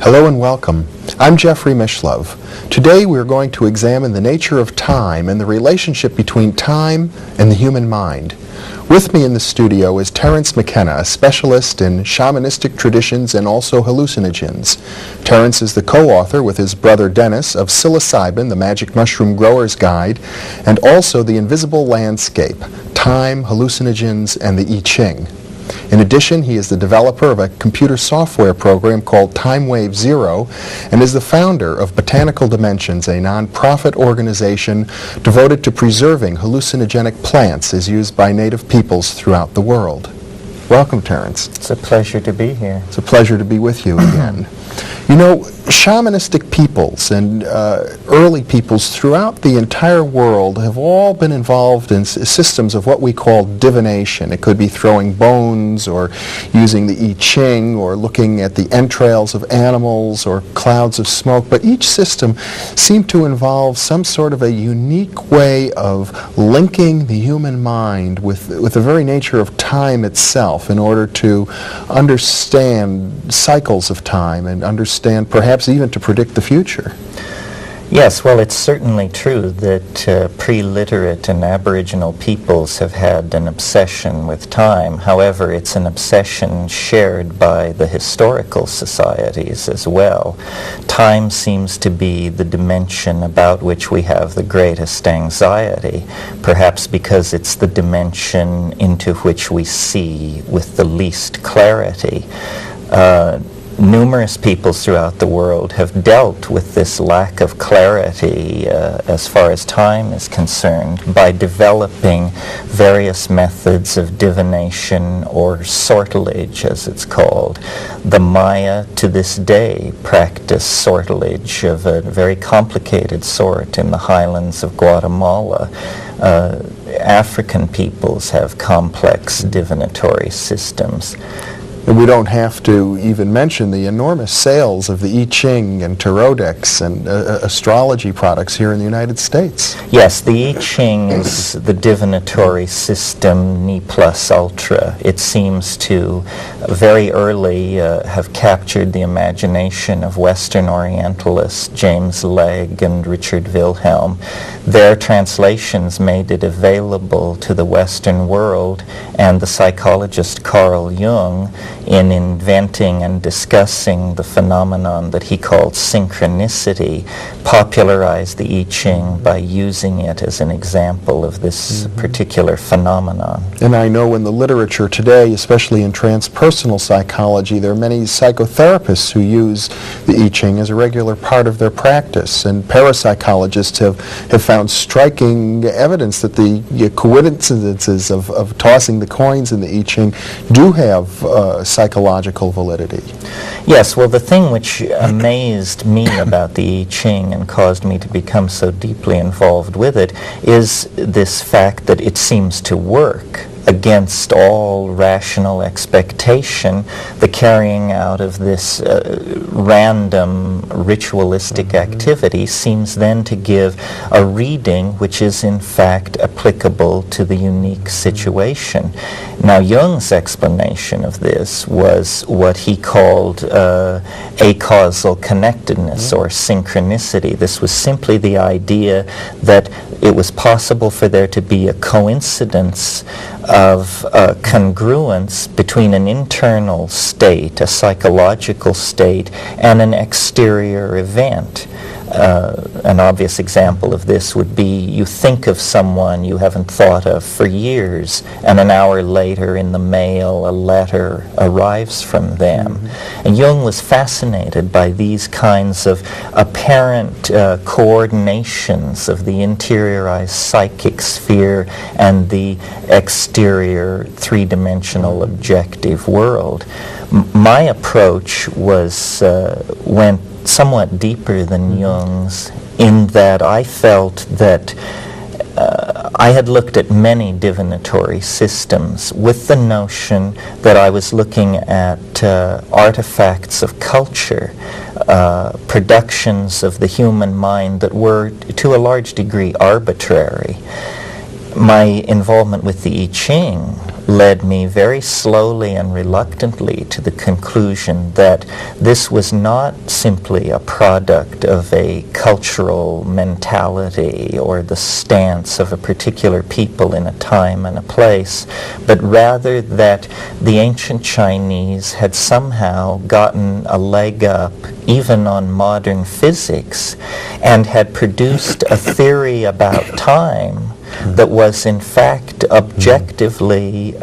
Hello and welcome. I'm Jeffrey Mishlove. Today we're going to examine the nature of time and the relationship between time and the human mind. With me in the studio is Terence McKenna, a specialist in shamanistic traditions and also hallucinogens. Terence is the co-author with his brother Dennis of Psilocybin, the Magic Mushroom Grower's Guide, and also The Invisible Landscape, Time, Hallucinogens, and the I-Ching. In addition, he is the developer of a computer software program called TimeWave Zero and is the founder of Botanical Dimensions, a non-profit organization devoted to preserving hallucinogenic plants as used by native peoples throughout the world. Welcome, Terence. It's a pleasure to be here. It's a pleasure to be with you again. You know, shamanistic peoples and early peoples throughout the entire world have all been involved in systems of what we call divination. It could be throwing bones or using the I-Ching or looking at the entrails of animals or clouds of smoke, but each system seemed to involve some sort of a unique way of linking the human mind with the very nature of time itself in order to understand cycles of time and understand, perhaps even to predict the future. Yes, well, it's certainly true that pre-literate and Aboriginal peoples have had an obsession with time. However, it's an obsession shared by the historical societies as well. Time seems to be the dimension about which we have the greatest anxiety, perhaps because it's the dimension into which we see with the least clarity. Numerous peoples throughout the world have dealt with this lack of clarity as far as time is concerned by developing various methods of divination or sortilege, as it's called. The Maya to this day practice sortilege of a very complicated sort in the highlands of Guatemala. African peoples have complex divinatory systems. And we don't have to even mention the enormous sales of the I-Ching and tarot decks and astrology products here in the United States. Yes, the I-Ching is the divinatory system ni plus ultra. It seems to very early have captured the imagination of Western Orientalists James Legge and Richard Wilhelm. Their translations made it available to the Western world, and the psychologist Carl Jung, in inventing and discussing the phenomenon that he called synchronicity, popularized the I-Ching by using it as an example of this particular phenomenon. And I know in the literature today, especially in transpersonal psychology, there are many psychotherapists who use the I-Ching as a regular part of their practice, and parapsychologists have found striking evidence that the coincidences of tossing the coins in the I-Ching do have psychological validity. Yes, well, the thing which amazed me about the I-Ching and caused me to become so deeply involved with it is this fact that it seems to work against all rational expectation. The carrying out of this random ritualistic activity seems then to give a reading which is in fact applicable to the unique situation. Now, Jung's explanation of this was what he called acausal connectedness or synchronicity. This was simply the idea that it was possible for there to be a coincidence of congruence between an internal state, a psychological state, and an exterior event. An obvious example of this would be you think of someone you haven't thought of for years, and an hour later in the mail a letter arrives from them. And Jung was fascinated by these kinds of apparent coordinations of the interiorized psychic sphere and the exterior three-dimensional objective world. My approach was went somewhat deeper than Jung's, in that I felt that I had looked at many divinatory systems with the notion that I was looking at artifacts of culture, productions of the human mind that were to a large degree arbitrary. my involvement with the I-Ching led me very slowly and reluctantly to the conclusion that this was not simply a product of a cultural mentality or the stance of a particular people in a time and a place, but rather that the ancient Chinese had somehow gotten a leg up even on modern physics and had produced a theory about time that was in fact objectively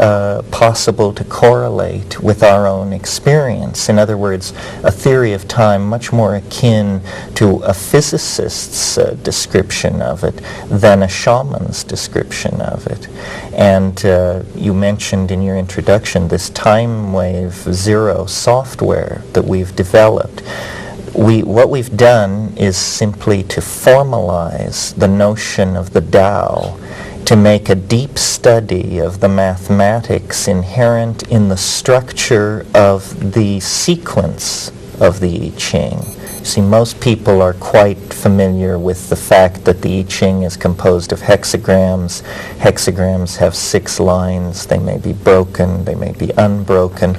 possible to correlate with our own experience. In other words, a theory of time much more akin to a physicist's description of it than a shaman's description of it. And you mentioned in your introduction this time wave zero software that we've developed. What we've done is simply to formalize the notion of the Tao, to make a deep study of the mathematics inherent in the structure of the sequence of the I-Ching. See, most people are quite familiar with the fact that the I-Ching is composed of hexagrams. Hexagrams have 6 lines. They may be broken, they may be unbroken.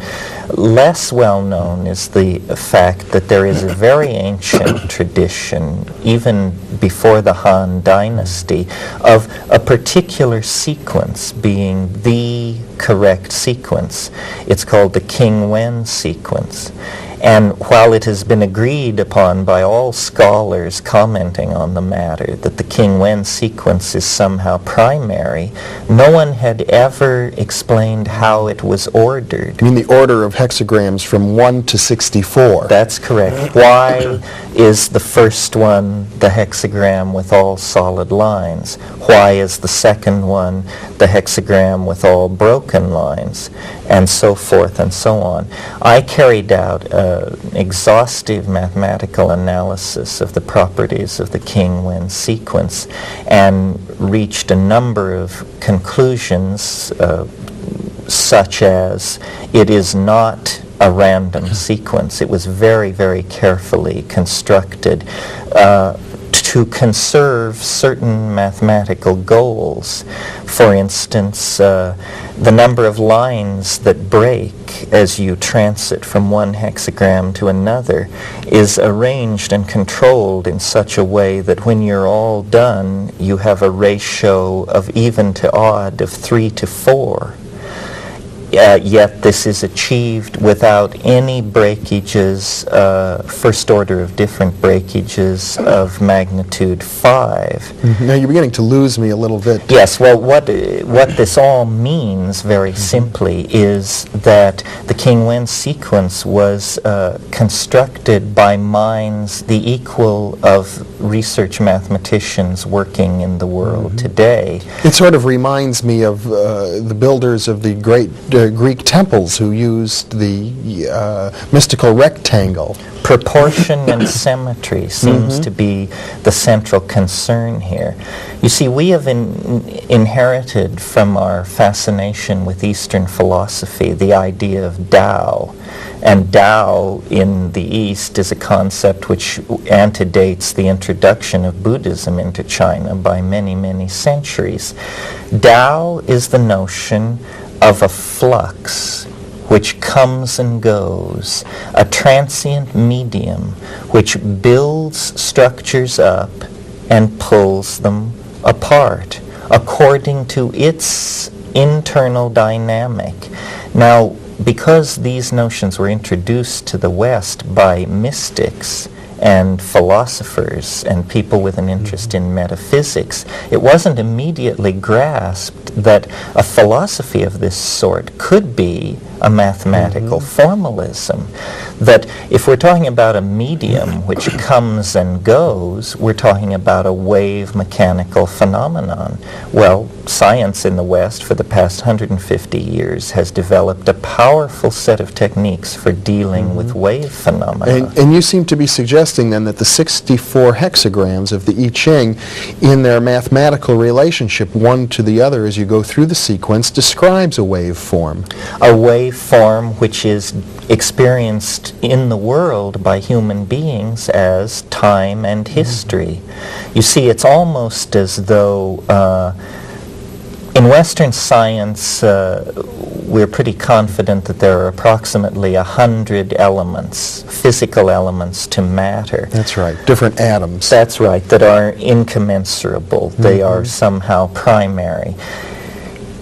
Less well known is the fact that there is a very ancient tradition, even before the Han Dynasty, of a particular sequence being the correct sequence. It's called the King Wen sequence. And while it has been agreed upon by all scholars commenting on the matter that the King Wen sequence is somehow primary, no one had ever explained how it was ordered. You mean the order of hexagrams from 1 to 64? That's correct. Why is the first one the hexagram with all solid lines? Why is the second one the hexagram with all broken lines? And so forth and so on. I carried out an exhaustive mathematical analysis of the properties of the King Wen sequence and reached a number of conclusions such as it is not a random sequence. It was very, very carefully constructed to conserve certain mathematical goals. For instance, the number of lines that break as you transit from one hexagram to another is arranged and controlled in such a way that when you're all done, you have a ratio of even to odd of 3 to 4. Yet this is achieved without any breakages, first order of different breakages of magnitude 5. Now you're beginning to lose me a little bit. Yes, well, what this all means very simply is that the King Wen sequence was constructed by minds the equal of research mathematicians working in the world today. It sort of reminds me of the builders of the great Greek temples who used the mystical rectangle. Proportion and symmetry seems to be the central concern here. You see, we have inherited from our fascination with Eastern philosophy the idea of Tao. And Tao in the East is a concept which antedates the introduction of Buddhism into China by many, many centuries. Tao is the notion of a flux which comes and goes, a transient medium which builds structures up and pulls them apart according to its internal dynamic. Now, because these notions were introduced to the West by mystics and philosophers and people with an interest in metaphysics, it wasn't immediately grasped that a philosophy of this sort could be a mathematical formalism. That if we're talking about a medium which comes and goes, we're talking about a wave mechanical phenomenon. Well, science in the West for the past 150 years has developed a powerful set of techniques for dealing with wave phenomena. And you seem to be suggesting then that the 64 hexagrams of the I-Ching, in their mathematical relationship one to the other as you go through the sequence, describes a waveform. A waveform which is experienced in the world by human beings as time and history. You see, it's almost as though In Western science, we're pretty confident that there are approximately 100 elements, physical elements to matter. That's right, different atoms. That's right, that are incommensurable. They are somehow primary.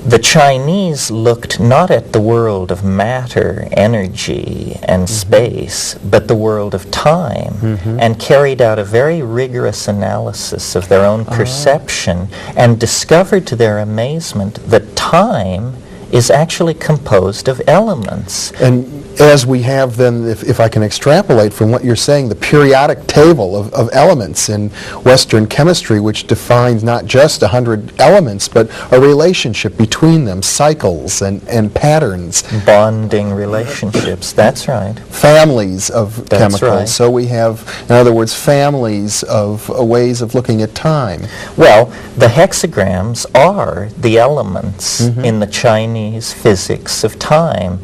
The Chinese looked not at the world of matter, energy, and space, but the world of time, and carried out a very rigorous analysis of their own perception, and discovered to their amazement that time is actually composed of elements. And as we have then, if I can extrapolate from what you're saying, the periodic table of elements in Western chemistry, which defines not just 100 elements, but a relationship between them, cycles and patterns. Bonding relationships, that's right. Families of chemicals. Right. So we have, in other words, families of ways of looking at time. Well, the hexagrams are the elements in the Chinese physics of time.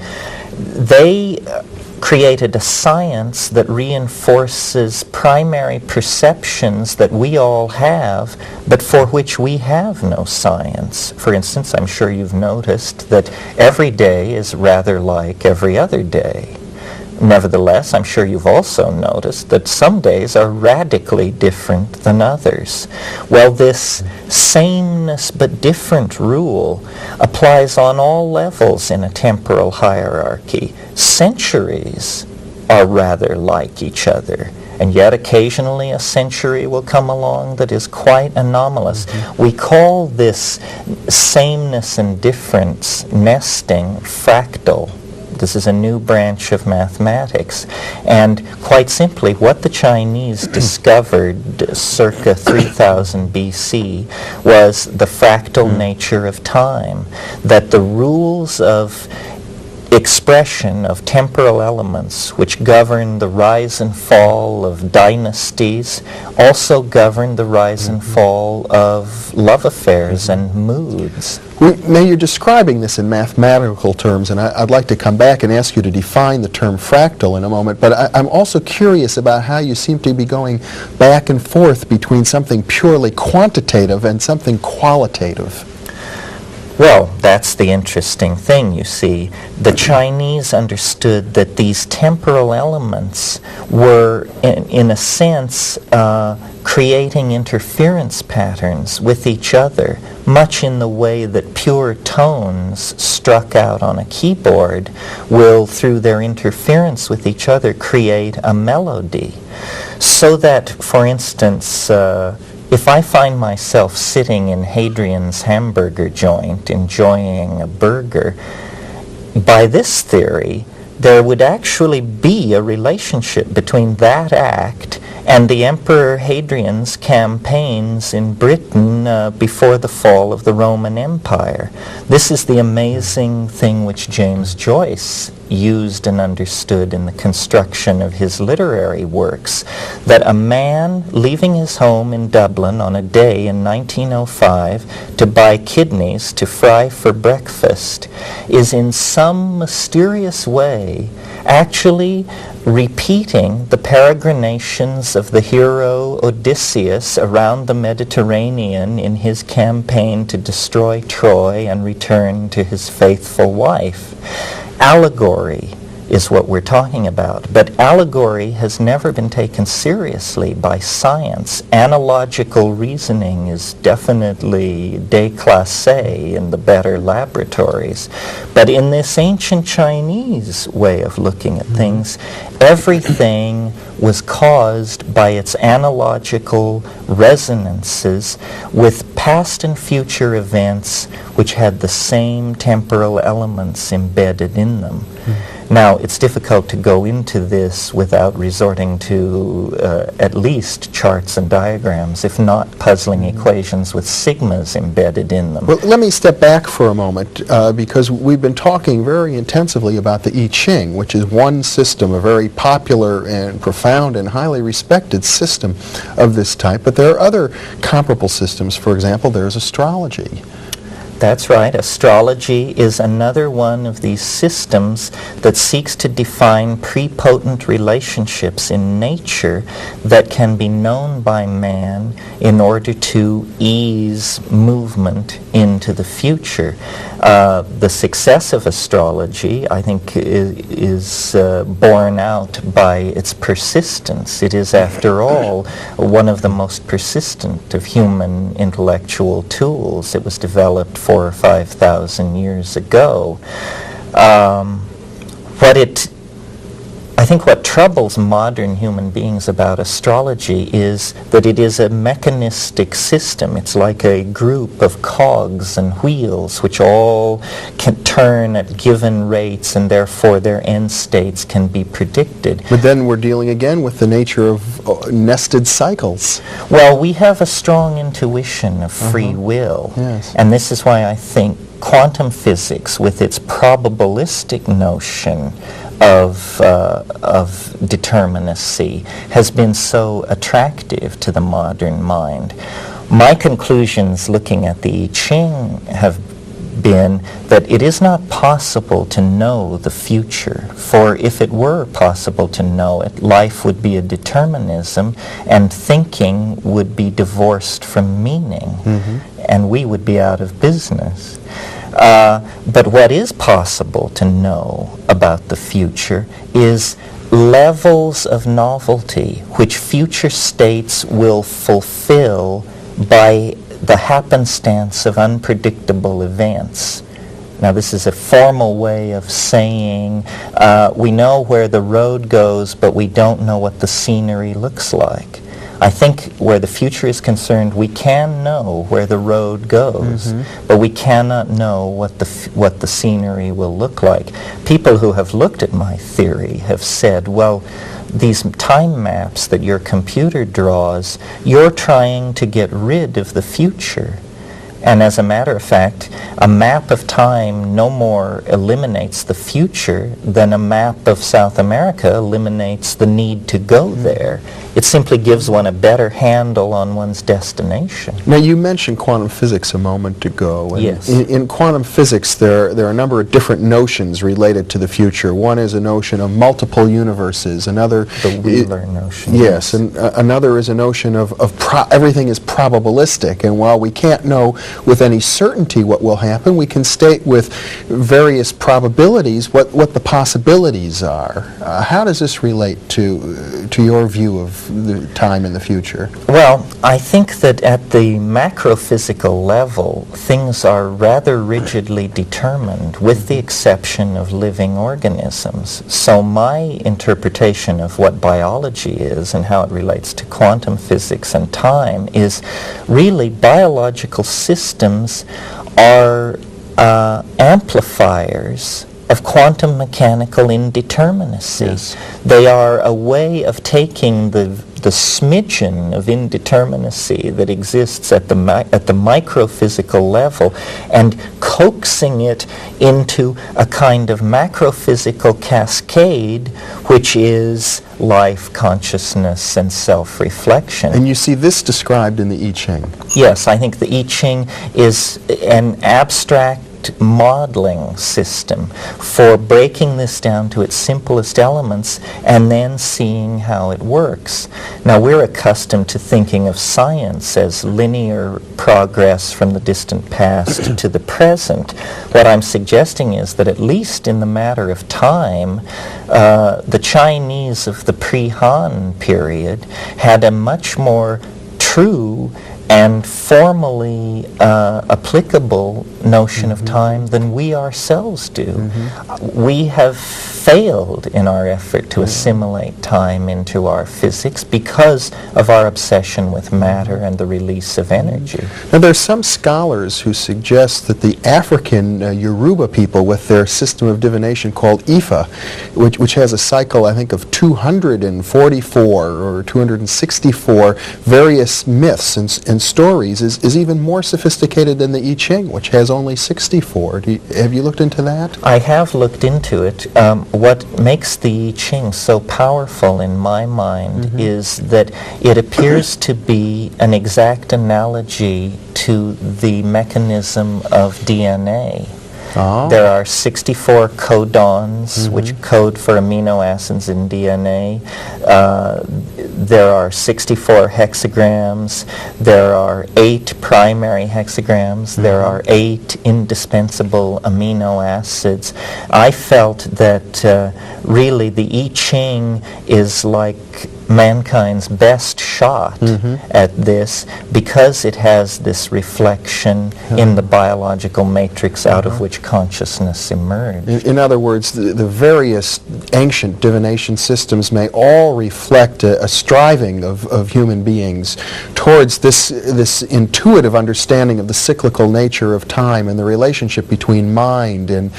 They created a science that reinforces primary perceptions that we all have, but for which we have no science. For instance, I'm sure you've noticed that every day is rather like every other day. Nevertheless, I'm sure you've also noticed that some days are radically different than others. Well, this sameness but different rule applies on all levels in a temporal hierarchy. Centuries are rather like each other, and yet occasionally a century will come along that is quite anomalous. We call this sameness and difference nesting fractal. This is a new branch of mathematics. And quite simply, what the Chinese discovered circa 3000 BC was the fractal nature of time, that the rules of expression of temporal elements which govern the rise and fall of dynasties also govern the rise and fall of love affairs and moods. Now you're describing this in mathematical terms, and I'd like to come back and ask you to define the term fractal in a moment, but I'm also curious about how you seem to be going back and forth between something purely quantitative and something qualitative. Well, that's the interesting thing, you see. The Chinese understood that these temporal elements were, in a sense, creating interference patterns with each other, much in the way that pure tones struck out on a keyboard will, through their interference with each other, create a melody. So that, for instance, if I find myself sitting in Hadrian's hamburger joint enjoying a burger, by this theory, there would actually be a relationship between that act and the Emperor Hadrian's campaigns in Britain before the fall of the Roman Empire. This is the amazing thing which James Joyce used and understood in the construction of his literary works, that a man leaving his home in Dublin on a day in 1905 to buy kidneys to fry for breakfast is in some mysterious way actually repeating the peregrinations of the hero Odysseus around the Mediterranean in his campaign to destroy Troy and return to his faithful wife. Allegory is what we're talking about, but allegory has never been taken seriously by science. Analogical reasoning is definitely déclassé in the better laboratories. But in this ancient Chinese way of looking at things, everything was caused by its analogical resonances with past and future events which had the same temporal elements embedded in them. Now, it's difficult to go into this without resorting to at least charts and diagrams, if not puzzling equations with sigmas embedded in them. Well, let me step back for a moment because we've been talking very intensively about the I-Ching, which is one system, a very popular and profound and highly respected system of this type. But there are other comparable systems. For example, there's astrology. That's right. Astrology is another one of these systems that seeks to define prepotent relationships in nature that can be known by man in order to ease movement into the future. The success of astrology, I think, is borne out by its persistence. It is, after all, one of the most persistent of human intellectual tools. It was developed 4,000 or 5,000 years ago. I think what troubles modern human beings about astrology is that it is a mechanistic system. It's like a group of cogs and wheels which all can turn at given rates, and therefore their end states can be predicted. But then we're dealing again with the nature of nested cycles. Well, we have a strong intuition of free will, Yes. and this is why I think quantum physics, with its probabilistic notion of determinacy, has been so attractive to the modern mind. My conclusions looking at the I-Ching have been that it is not possible to know the future, for if it were possible to know it, life would be a determinism and thinking would be divorced from meaning, and we would be out of business. But what is possible to know about the future is levels of novelty which future states will fulfill by the happenstance of unpredictable events. Now, this is a formal way of saying we know where the road goes, but we don't know what the scenery looks like. I think where the future is concerned, we can know where the road goes, but we cannot know what the scenery will look like. People who have looked at my theory have said, well, these time maps that your computer draws, you're trying to get rid of the future. And as a matter of fact, a map of time no more eliminates the future than a map of South America eliminates the need to go there. It simply gives one a better handle on one's destination. Now, you mentioned quantum physics a moment ago. And Yes. In quantum physics, there are a number of different notions related to the future. One is a notion of multiple universes. Another, The Wheeler notion. yes, and another is a notion of everything is probabilistic. And while we can't know with any certainty what will happen, we can state with various probabilities what the possibilities are. How does this relate to your view of the time in the future? Well, I think that at the macrophysical level, things are rather rigidly determined, with the exception of living organisms. So my interpretation of what biology is and how it relates to quantum physics and time is really biological systems are amplifiers of quantum mechanical indeterminacy. Yes. They are a way of taking the smidgen of indeterminacy that exists at the microphysical level and coaxing it into a kind of macrophysical cascade, which is life, consciousness, and self-reflection. And you see this described in the I-Ching. Yes, I think the I-Ching is an abstract modeling system for breaking this down to its simplest elements and then seeing how it works. Now, we're accustomed to thinking of science as linear progress from the distant past to the present. What I'm suggesting is that at least in the matter of time, the Chinese of the pre-Han period had a much more true and formally applicable notion of time than we ourselves do. We have failed in our effort to assimilate time into our physics because of our obsession with matter and the release of energy. Now, there are some scholars who suggest that the African Yoruba people, with their system of divination called Ifa, which has a cycle, I think, of 244 or 264 various myths and stories, is even more sophisticated than the I-Ching, which has only 64. Have you looked into that? I have looked into it. What makes the I-Ching so powerful in my mind is that it appears to be an exact analogy to the mechanism of DNA. Oh. There are 64 codons, which code for amino acids in DNA. There are 64 hexagrams. There are 8 primary hexagrams. There are 8 indispensable amino acids. I felt that really the I-Ching is like mankind's best shot at this, because it has this reflection in the biological matrix out of which consciousness emerged. In other words, the various ancient divination systems may all reflect a striving of human beings towards this intuitive understanding of the cyclical nature of time and the relationship between mind and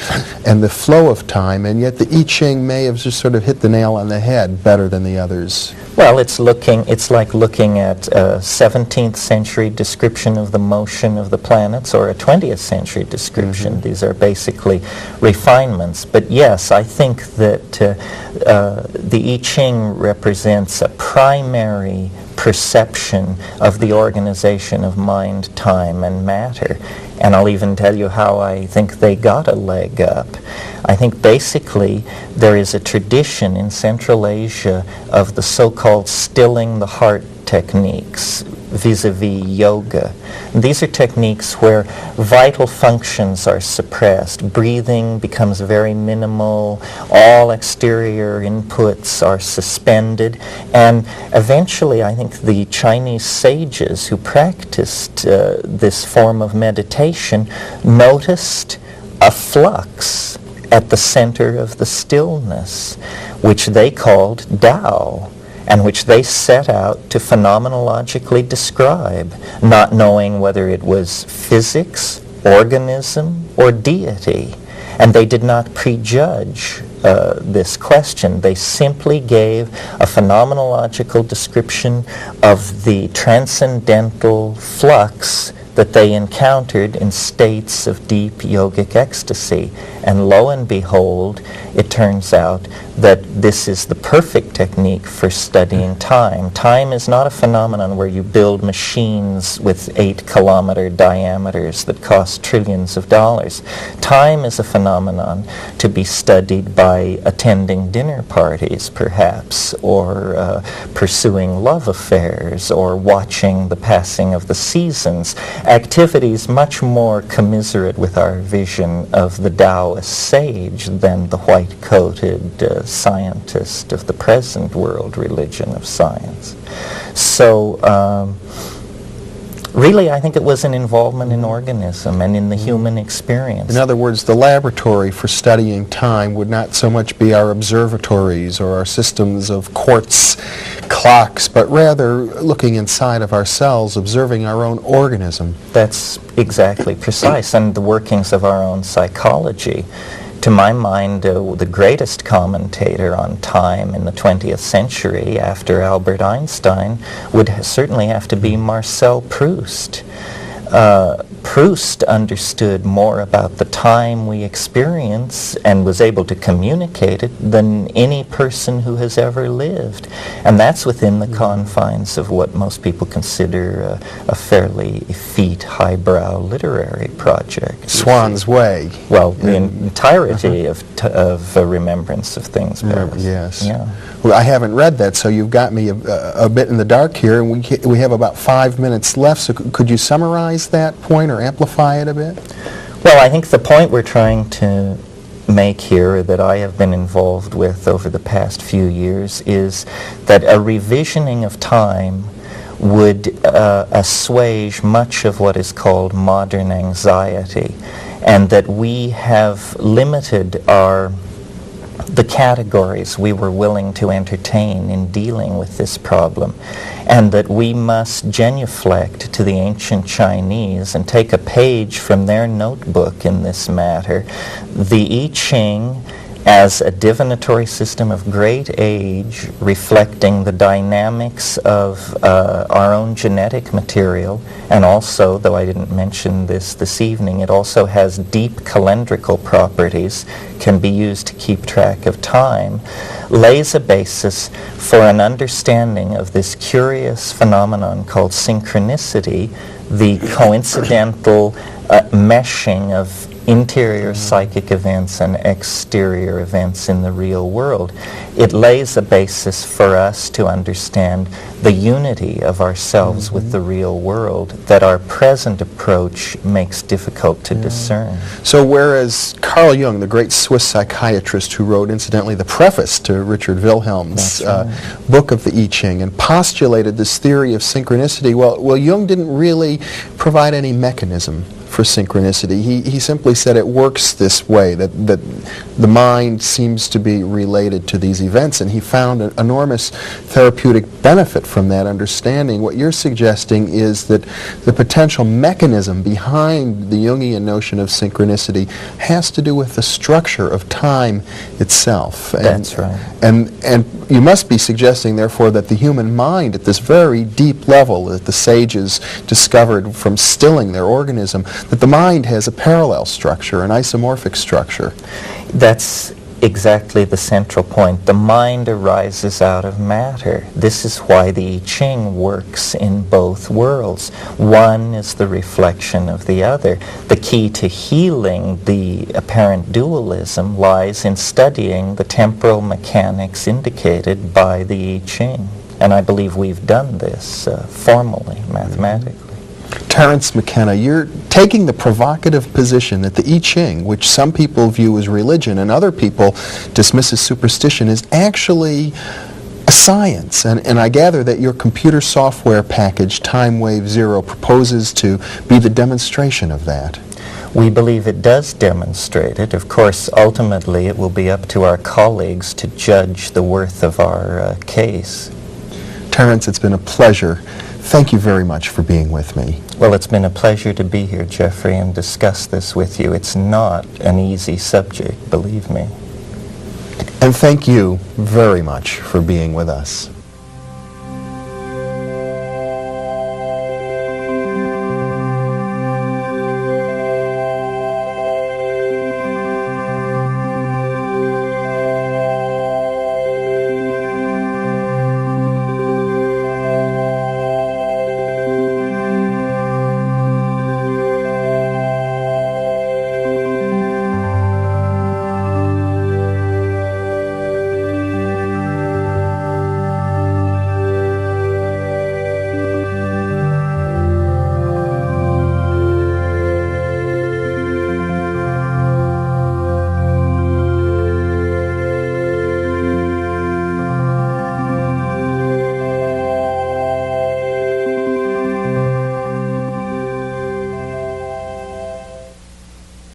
the flow of time, and yet the I-Ching may have just sort of hit the nail on the head better than the others. Well, it's like looking at a 17th century description of the motion of the planets or a 20th century description. These are basically refinements. But yes, I think that the I-Ching represents a primary perception of the organization of mind, time, and matter. And I'll even tell you how I think they got a leg up. I think basically there is a tradition in Central Asia of the so-called stilling the heart techniques vis-a-vis yoga. And these are techniques where vital functions are suppressed. Breathing becomes very minimal. All exterior inputs are suspended. And eventually, I think the Chinese sages who practiced this form of meditation noticed a flux at the center of the stillness, which they called Tao, and which they set out to phenomenologically describe, not knowing whether it was physics, organism, or deity. And they did not prejudge this question. They simply gave a phenomenological description of the transcendental flux that they encountered in states of deep yogic ecstasy. And lo and behold, it turns out that this is the perfect technique for studying time. Time is not a phenomenon where you build machines with 8-kilometer diameters that cost trillions of dollars. Time is a phenomenon to be studied by attending dinner parties, perhaps, or pursuing love affairs, or watching the passing of the seasons. Activities much more commiserate with our vision of the Taoist sage than the white-coated scientist of the present world religion of science. So really, I think it was an involvement in organism and in the human experience. In other words, the laboratory for studying time would not so much be our observatories or our systems of quartz clocks, but rather looking inside of ourselves, observing our own organism. That's exactly precise, and the workings of our own psychology. To my mind, the greatest commentator on time in the 20th century, after Albert Einstein, would certainly have to be Marcel Proust. Proust understood more about the time we experience and was able to communicate it than any person who has ever lived. And that's within the confines of what most people consider a fairly effete, highbrow literary project. Swan's Way. Well, the entirety of Remembrance of Things Past. Yes. Yeah. Well, I haven't read that, so you've got me a bit in the dark here, and we have about 5 minutes left, so could you summarize that point or amplify it a bit? Well, I think the point we're trying to make here, that I have been involved with over the past few years, is that a revisioning of time would assuage much of what is called modern anxiety, and that we have limited the categories we were willing to entertain in dealing with this problem, and that we must genuflect to the ancient Chinese and take a page from their notebook in this matter. The I-Ching as a divinatory system of great age, reflecting the dynamics of our own genetic material, and also, though I didn't mention this evening, it also has deep calendrical properties, can be used to keep track of time, lays a basis for an understanding of this curious phenomenon called synchronicity, the coincidental meshing of interior psychic events and exterior events in the real world. It lays a basis for us to understand the unity of ourselves with the real world that our present approach makes difficult to discern. So whereas Carl Jung, the great Swiss psychiatrist who wrote, incidentally, the preface to Richard Wilhelm's book of the I-Ching and postulated this theory of synchronicity, well, Jung didn't really provide any mechanism for synchronicity. He simply said it works this way, that the mind seems to be related to these events, and he found an enormous therapeutic benefit from that understanding. What you're suggesting is that the potential mechanism behind the Jungian notion of synchronicity has to do with the structure of time itself. That's right. And you must be suggesting, therefore, that the human mind at this very deep level that the sages discovered from stilling their organism, that the mind has a parallel structure, an isomorphic structure. That's exactly the central point. The mind arises out of matter. This is why the I-Ching works in both worlds. One is the reflection of the other. The key to healing the apparent dualism lies in studying the temporal mechanics indicated by the I-Ching. And I believe we've done this formally, mathematically. Terence McKenna, you're taking the provocative position that the I-Ching, which some people view as religion and other people dismiss as superstition, is actually a science. And I gather that your computer software package, Time Wave Zero, proposes to be the demonstration of that. We believe it does demonstrate it. Of course, ultimately, it will be up to our colleagues to judge the worth of our case. Terence, it's been a pleasure. Thank you very much for being with me. Well, it's been a pleasure to be here, Jeffrey, and discuss this with you. It's not an easy subject, believe me. And thank you very much for being with us.